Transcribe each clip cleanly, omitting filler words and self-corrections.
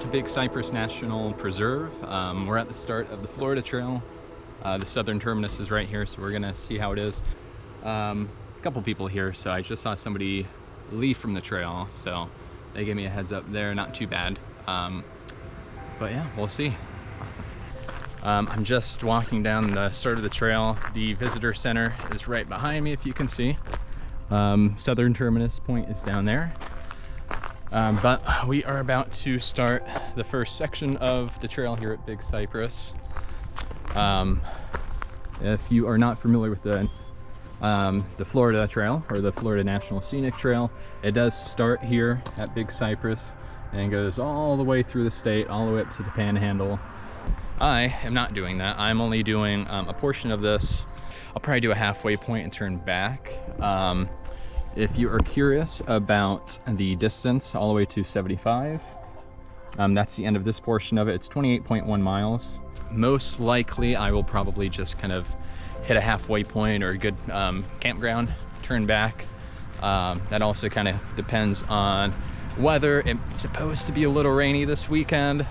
to Big Cypress National Preserve. We're at the start of the Florida Trail. The Southern Terminus is right here, so we're gonna see how it is. A couple people here, so I just saw somebody leave from the trail, so they gave me a heads up there. Not too bad, but yeah, we'll see. Awesome. I'm just walking down the start of the trail. The visitor center is right behind me, if you can see. Southern Terminus point is down there. But we are about to start the first section of the trail here at Big Cypress. If you are not familiar with the Florida Trail or the Florida National Scenic Trail, it does start here at Big Cypress and goes all the way through the state, all the way up to the Panhandle. I am not doing that. I'm only doing a portion of this. I'll probably do a halfway point and turn back. If you are curious about the distance all the way to 75, that's the end of this portion of it. It's 28.1 miles. Most likely I will probably just kind of hit a halfway point or a good campground, turn back. That also kind of depends on weather. It's supposed to be a little rainy this weekend,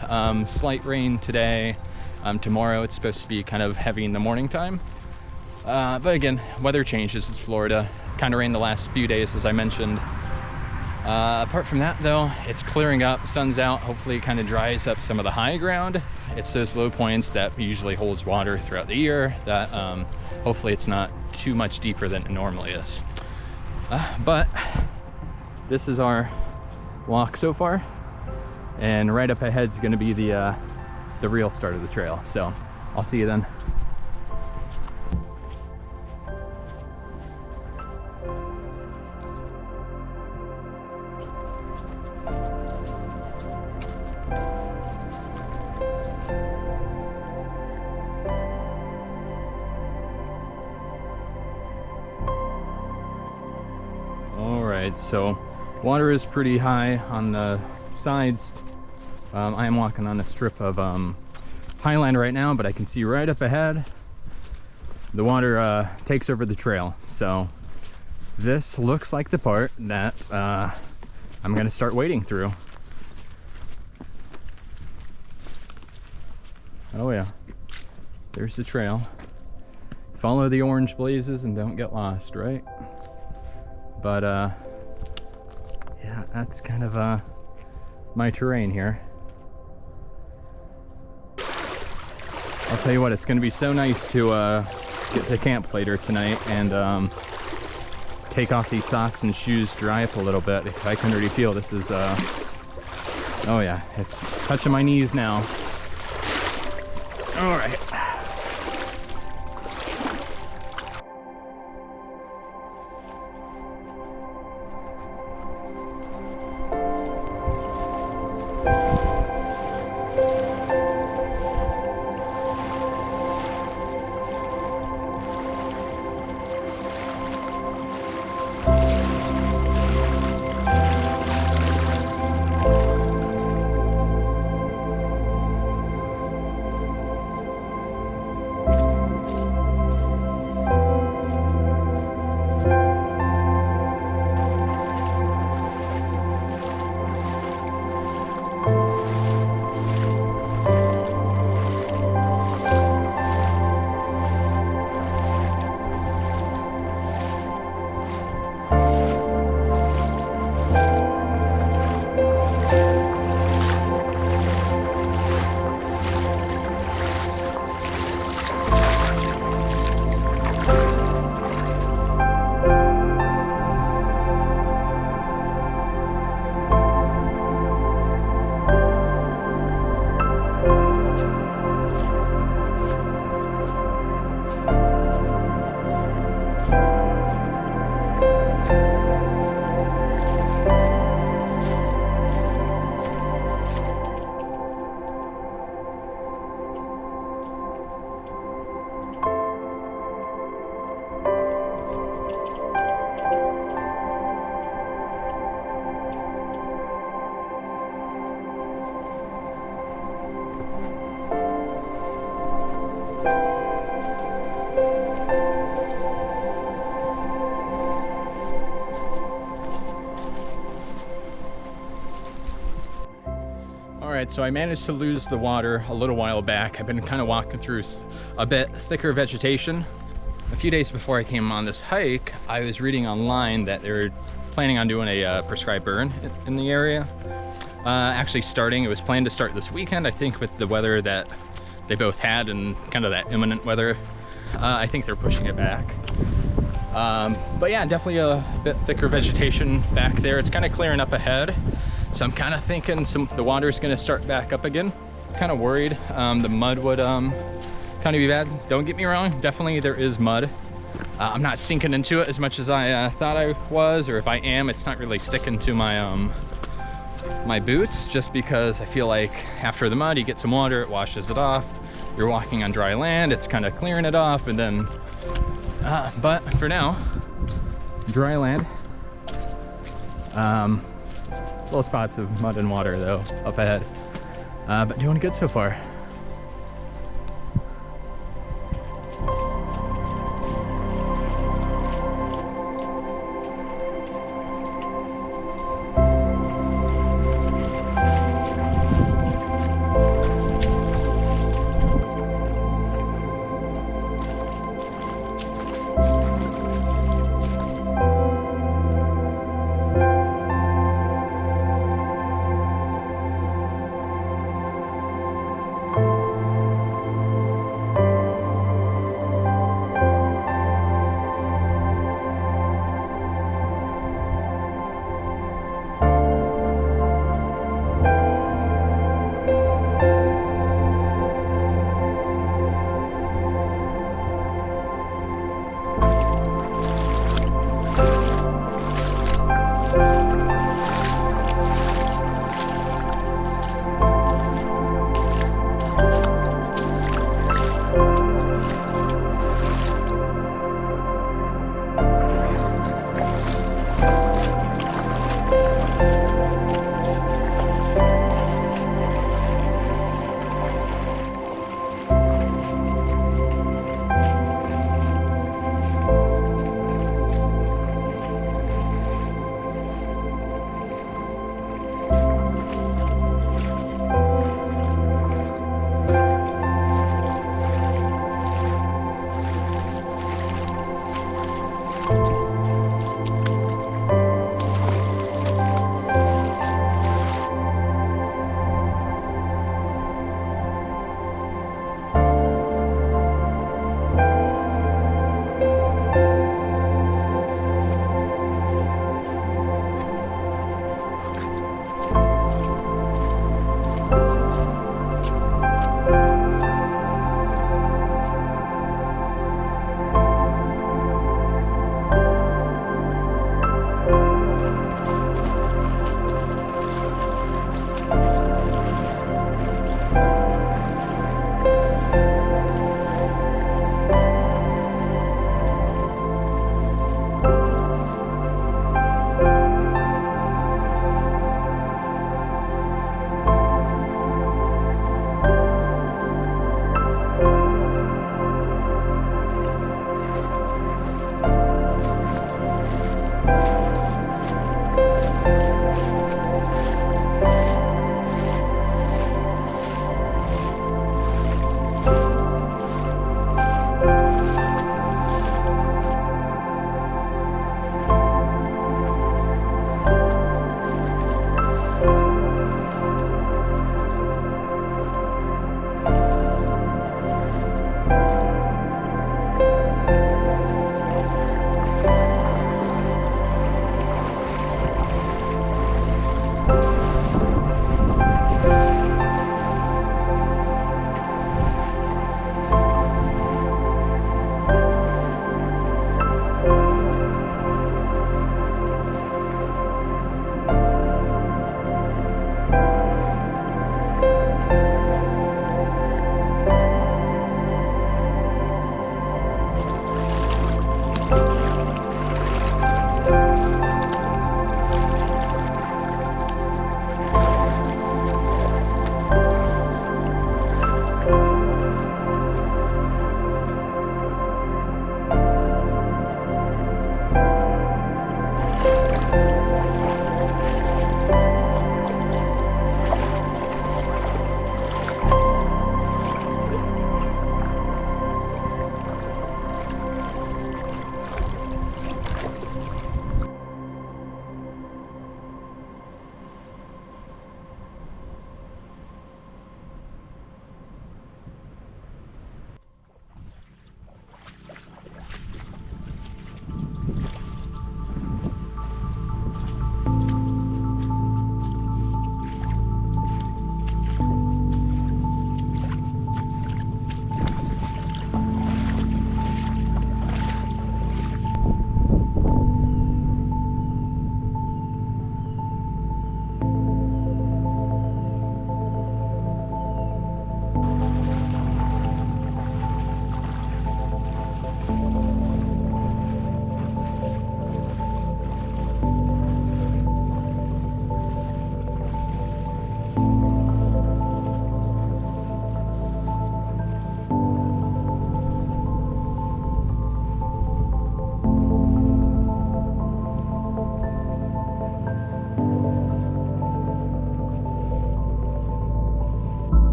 slight rain today. Tomorrow it's supposed to be kind of heavy in the morning time. But again, weather changes. It's Florida. Kind of rained the last few days, as I mentioned. Apart from that though, it's clearing up, sun's out. Hopefully it kind of dries up some of the high ground. It's those low points that usually holds water throughout the year that hopefully it's not too much deeper than it normally is. But this is our walk so far, and right up ahead is going to be the real start of the trail. So I'll see you then. So water is pretty high on the sides. I am walking on a strip of highline right now, but I can see right up ahead the water takes over the trail. So this looks like the part that I'm gonna start wading through. Oh yeah, there's the trail. Follow the orange blazes and don't get lost, right? But yeah, that's kind of my terrain here. I'll tell you what, it's going to be so nice to get to camp later tonight and take off these socks and shoes, dry up a little bit, because I can already feel this is oh yeah, it's touching my knees now. All right. right, so I managed to lose the water a little while back. I've been kind of walking through a bit thicker vegetation. A few days before I came on this hike, I was reading online that they're planning on doing a prescribed burn in the area. Actually starting, it was planned to start this weekend. I think with the weather that they both had and kind of that imminent weather, I think they're pushing it back. But yeah, definitely a bit thicker vegetation back there. It's kind of clearing up ahead. So I'm kind of thinking the water is going to start back up again. Kind of worried the mud would kind of be bad. Don't get me wrong, definitely there is mud. I'm not sinking into it as much as I thought I was, or if I am, it's not really sticking to my my boots, just because I feel like after the mud, you get some water, it washes it off. You're walking on dry land, it's kind of clearing it off, and then, but for now, dry land. Little spots of mud and water though up ahead, but doing good so far.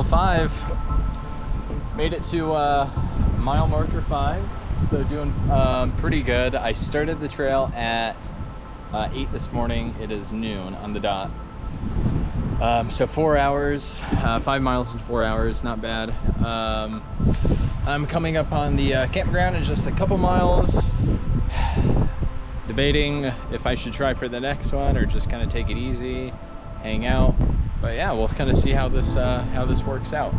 5. Made it to mile marker 5. So doing pretty good. I started the trail at 8 this morning. It is noon on the dot. So 4 hours, 5 miles in 4 hours, not bad. I'm coming up on the campground in just a couple miles. Debating if I should try for the next one or just kind of take it easy, hang out. But yeah, we'll kind of see how this works out.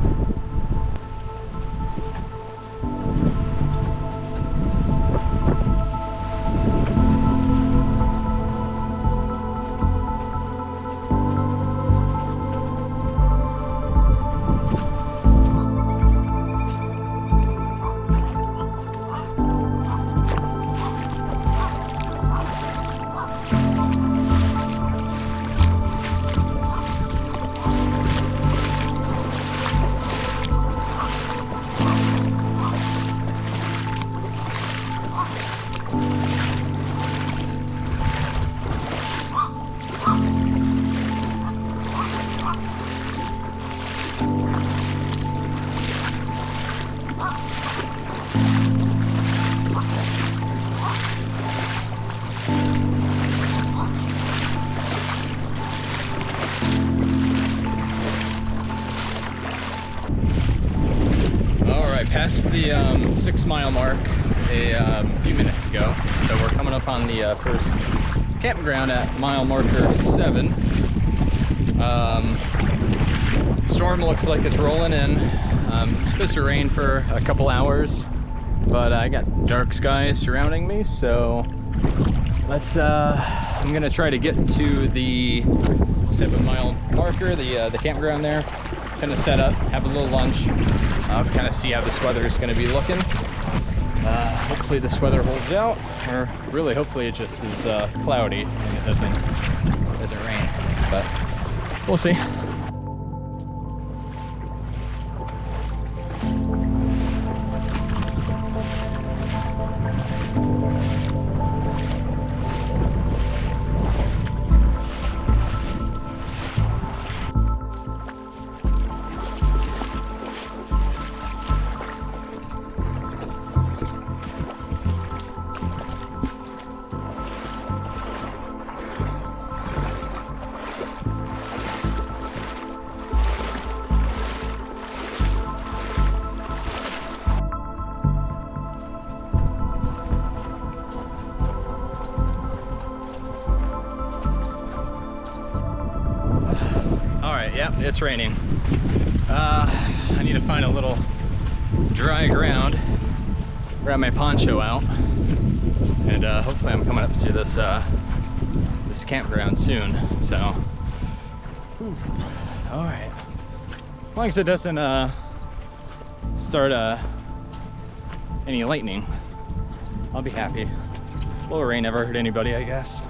Past the 6 mile mark a few minutes ago, so we're coming up on the first campground at mile marker 7. Storm looks like it's rolling in. It's supposed to rain for a couple hours, but I got dark skies surrounding me, so let's I'm gonna try to get to the 7 mile marker, the campground there, kind of set up, have a little lunch, kind of see how this weather is going to be looking. Hopefully this weather holds out, or really hopefully it just is cloudy and it doesn't rain, but we'll see. Yep, it's raining. I need to find a little dry ground, grab my poncho out, and hopefully I'm coming up to this this campground soon. So, all right. As long as it doesn't start any lightning, I'll be happy. A little rain never hurt anybody, I guess.